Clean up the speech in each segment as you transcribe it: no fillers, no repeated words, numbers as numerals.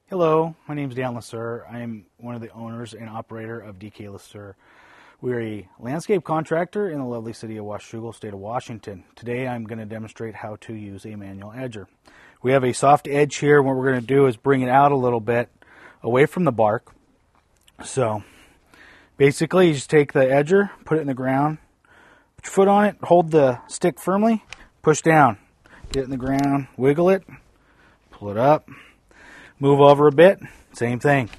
Hello, my name is Dan Lasser. I am one of the owners and operator of DK Lasser. We're a landscape contractor in the lovely city of Washougal, state of Washington. Today I'm going to demonstrate how to use a manual edger. We have a soft edge here. What we're going to do is bring it out a little bit away from the bark. So basically you just take the edger, put it in the ground, put your foot on it, hold the stick firmly, push down, get it in the ground, wiggle it, pull it up. Move over a bit, same thing.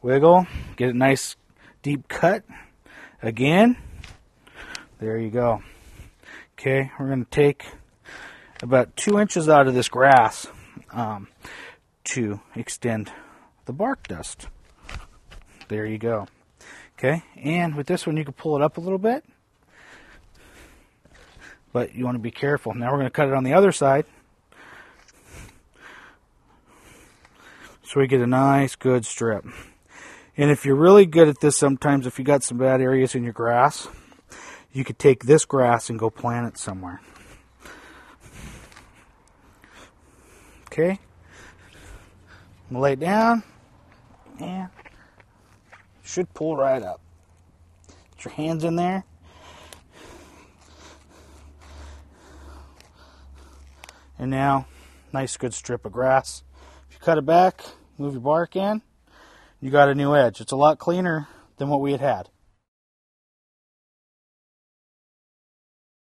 Wiggle, get a nice deep cut. Again, there you go. Okay, we're going to take about 2 inches out of this grass to extend the bark dust. There you go. Okay, and with this one you can pull it up a little bit, but you want to be careful. Now we're going to cut it on the other side. So we get a nice good strip. And if you're really good at this, sometimes if you got some bad areas in your grass, you could take this grass and go plant it somewhere. Okay. Lay it down and should pull right up. Get your hands in there. And now, nice good strip of grass. If you cut it back, move your bark in, you got a new edge. It's a lot cleaner than what we had.